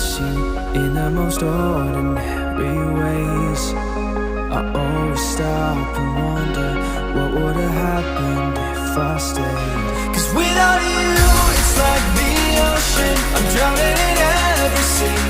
miss you in the most ordinary ways. I always stop and wonder what would have happened if I stayed. 'Cause without you, it's like the ocean, I'm drowning in every sea.